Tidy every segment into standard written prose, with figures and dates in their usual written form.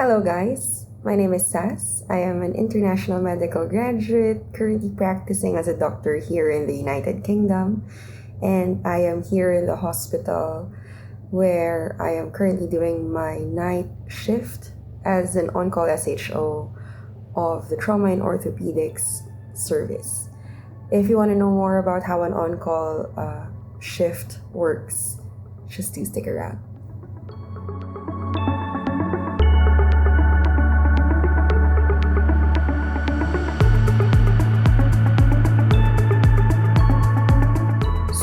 Hello guys, my name is Sass. I am an international medical graduate currently practicing as a doctor here in the United Kingdom, and I am here in the hospital where I am currently doing my night shift as an on-call SHO of the Trauma and Orthopedics service. If you want to know more about how an on-call shift works, just do stick around.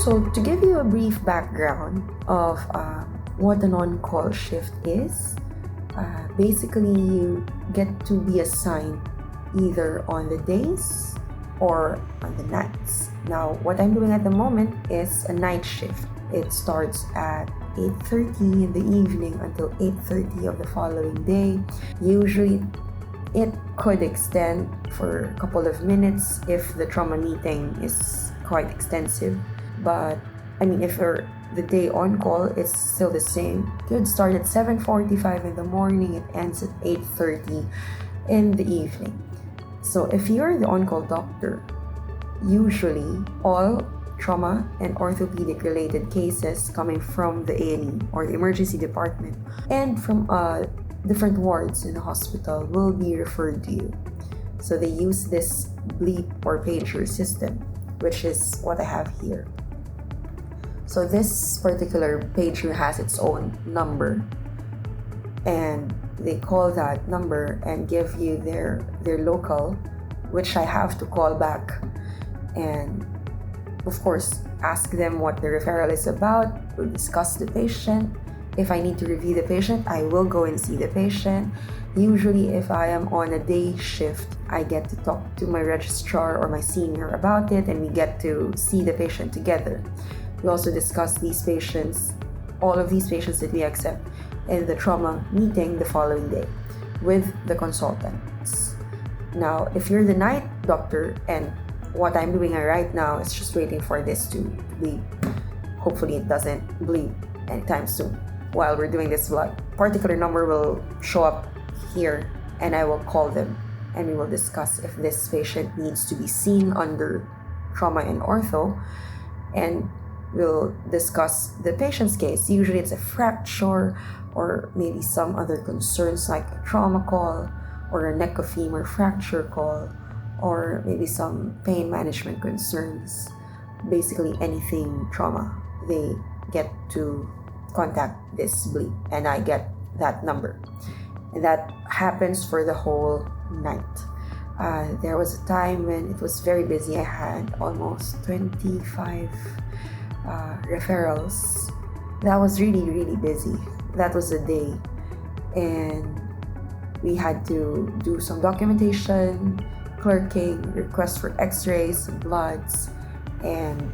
So to give you a brief background of what an on-call shift is, basically you get to be assigned either on the days or on the nights. Now, what I'm doing at the moment is a night shift. It starts at 8:30 in the evening until 8:30 of the following day. Usually, it could extend for a couple of minutes if the trauma meeting is quite extensive. But if the day on call, it's still the same. It would start at 7:45 in the morning, it ends at 8:30 in the evening. So if you're the on-call doctor, usually all trauma and orthopedic related cases coming from the A&E or the emergency department and from different wards in the hospital will be referred to you. So they use this bleep or pager system, which is what I have here. So this particular pager has its own number, and they call that number and give you their local, which I have to call back and of course ask them what the referral is about. We'll discuss the patient. If I need to review the patient, I will go and see the patient. Usually if I am on a day shift, I get to talk to my registrar or my senior about it, and we get to see the patient together. We also discuss all of these patients that we accept in the trauma meeting the following day with the consultants. Now, if you're the night doctor, and what I'm doing right now is just waiting for this to bleed. Hopefully it doesn't bleed anytime soon. While we're doing this particular number will show up here, and I will call them and we will discuss if this patient needs to be seen under trauma and ortho, and we'll discuss the patient's case. Usually it's a fracture or maybe some other concerns like a trauma call or a neck of femur fracture call, or maybe some pain management concerns. Basically anything trauma, they get to contact this bleep and I get that number. And that happens for the whole night. There was a time when it was very busy. I had almost 25 referrals. That was really, really busy. That was a day. And we had to do some documentation, clerking, request for x-rays, bloods, and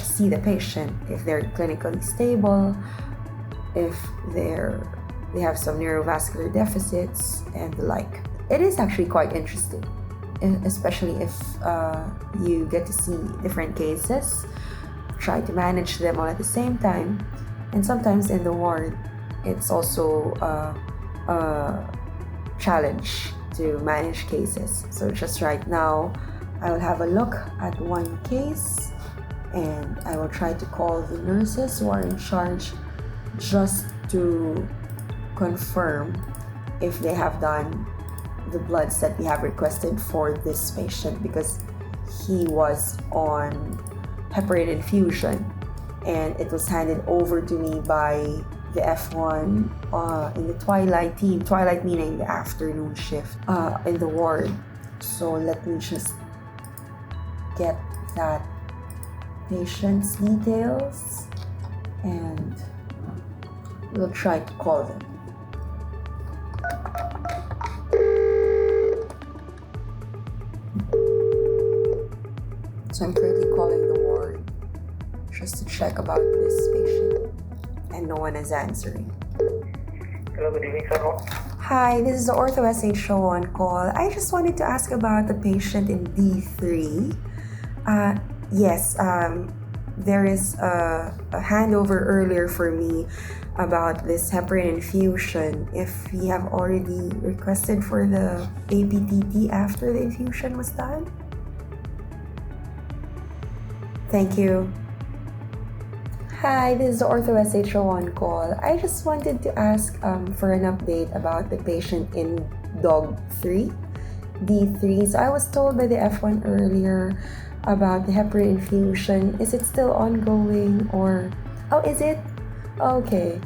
see the patient if they're clinically stable, if they have some neurovascular deficits and the like. It is actually quite interesting, especially if you get to see different cases, try to manage them all at the same time. And sometimes in the ward, it's also a challenge to manage cases. So just right now, I will have a look at one case and I will try to call the nurses who are in charge just to confirm if they have done the bloods that we have requested for this patient, because he was on heparin infusion and it was handed over to me by the F1 in the twilight team, twilight meaning the afternoon shift in the ward. So let me just get that patient's details and we'll try to call them. So I'm currently calling the ward just to check about this patient, and no one is answering. Hello, good evening, sir. Hi, this is the Ortho SHO on call. I just wanted to ask about the patient in D3. Yes, there is a handover earlier for me about this heparin infusion, if he have already requested for the APTT after the infusion was done. Thank you. Hi, this is the Ortho SHO on call. I just wanted to ask for an update about the patient in dog 3, D3. So I was told by the F1 earlier about the heparin infusion. Is it still ongoing or... Oh, is it? Okay.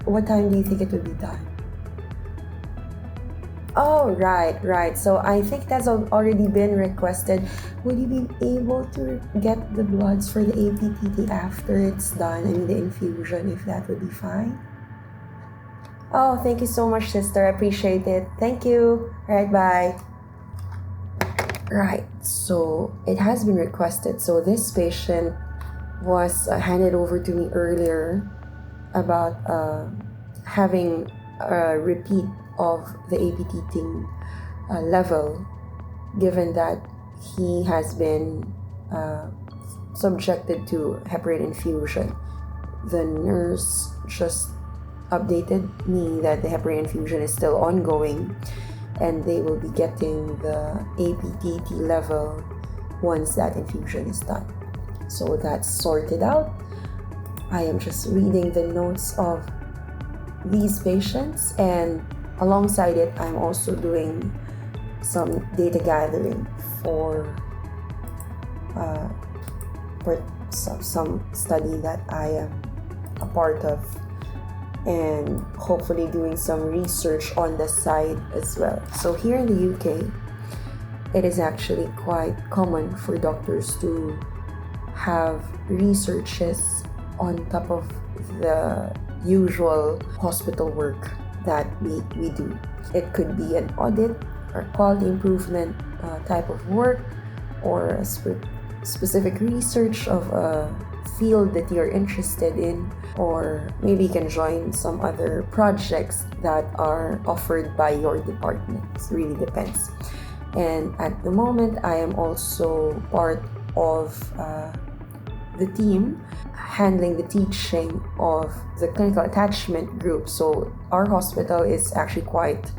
What time do you think it will be done? Oh, right. So I think that's already been requested. Would you be able to get the bloods for the APTT after it's done? I mean, the infusion, if that would be fine. Oh, thank you so much, sister. I appreciate it. Thank you. All right, bye. Right, so it has been requested. So this patient was handed over to me earlier about having a repeat of the APTT level, given that he has been subjected to heparin infusion. The nurse just updated me that the heparin infusion is still ongoing and they will be getting the APTT level once that infusion is done. So that's sorted out. I am just reading the notes of these patients, and alongside it, I'm also doing some data gathering for some study that I am a part of, and hopefully doing some research on the side as well. So here in the UK, it is actually quite common for doctors to have researches on top of the usual hospital work that we do. It could be an audit or quality improvement type of work, or a specific research of a field that you're interested in, or maybe you can join some other projects that are offered by your department. It really depends. And at the moment, I am also part of the team handling the teaching of the clinical attachment group. So our hospital is actually quite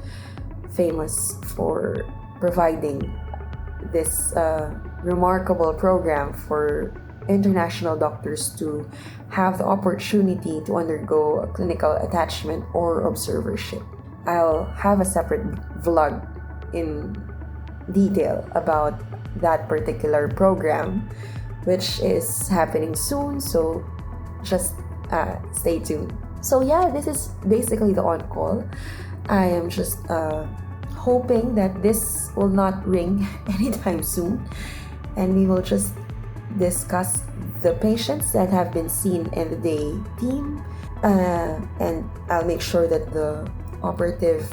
famous for providing this remarkable program for international doctors to have the opportunity to undergo a clinical attachment or observership. I'll have a separate vlog in detail about that particular program, which is happening soon, so just stay tuned. So yeah, this is basically the on-call. I am just hoping that this will not ring anytime soon, and we will just discuss the patients that have been seen in the day team, and I'll make sure that the operative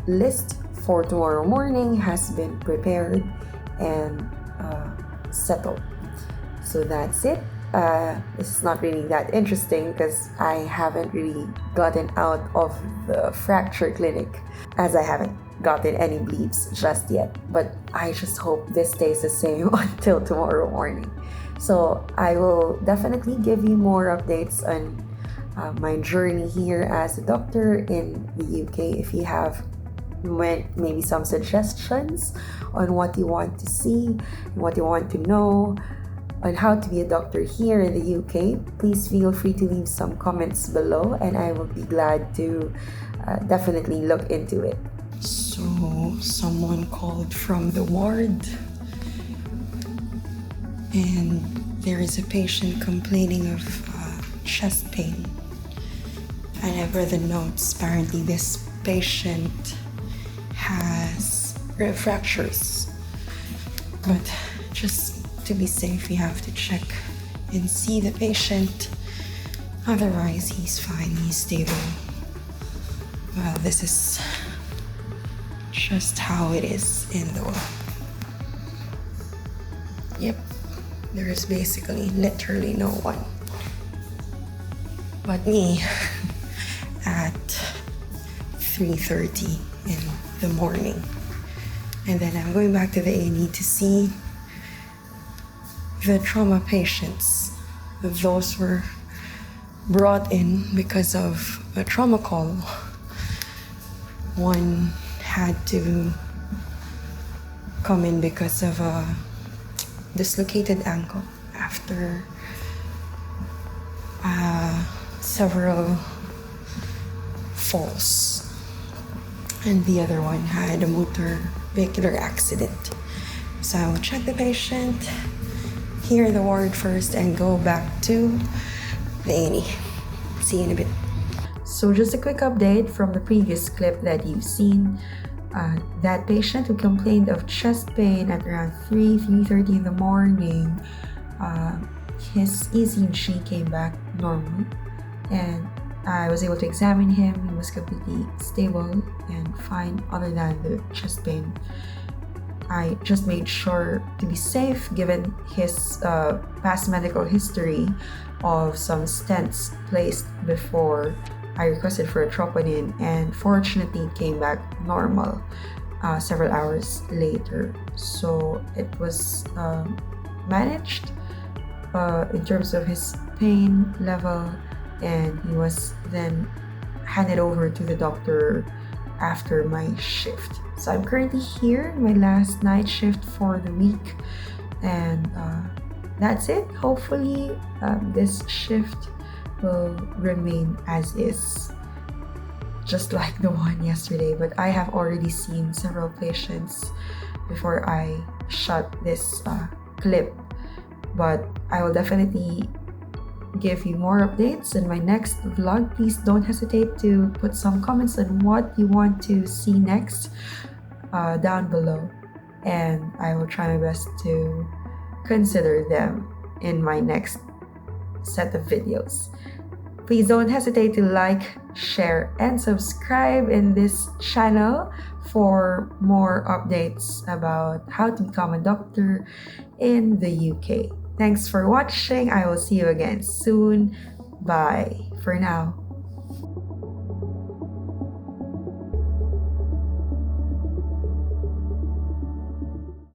list for tomorrow morning has been prepared and settled. So that's it. It's not really that interesting because I haven't really gotten out of the fracture clinic, as I haven't gotten any bleeds just yet. But I just hope this stays the same until tomorrow morning. So I will definitely give you more updates on my journey here as a doctor in the UK. If you have maybe some suggestions on what you want to see, what you want to know, on how to be a doctor here in the UK, please feel free to leave some comments below, and I will be glad to definitely look into it. So someone called from the ward, and there is a patient complaining of chest pain, and I've read the notes. Apparently this patient has fractures, but just to be safe, we have to check and see the patient. Otherwise, he's fine, he's stable. Well, this is just how it is in the world. Yep, there is basically literally no one but me at 3:30 in the morning. And then I'm going back to the A&E to see the trauma patients. Those were brought in because of a trauma call. One had to come in because of a dislocated ankle after several falls, and the other one had a motor vehicular accident. So I will check the patient, hear the ward first, and go back to the A&E. See you in a bit. So just a quick update from the previous clip that you've seen. That patient who complained of chest pain at around 3:30 in the morning, his ECG came back normal, and I was able to examine him. He was completely stable and fine other than the chest pain. I just made sure to be safe given his past medical history of some stents placed before I requested for a troponin, and fortunately it came back normal several hours later. So it was managed in terms of his pain level, and he was then handed over to the doctor after my shift. So I'm currently here, my last night shift for the week, and that's it. Hopefully this shift will remain as is, just like the one yesterday. But I have already seen several patients before I shot this clip, but I will definitely give you more updates in my next vlog. Please don't hesitate to put some comments on what you want to see next down below, and I will try my best to consider them in my next set of videos. Please don't hesitate to like, share, and subscribe in this channel for more updates about how to become a doctor in the UK. Thanks for watching. I will see you again soon. Bye for now.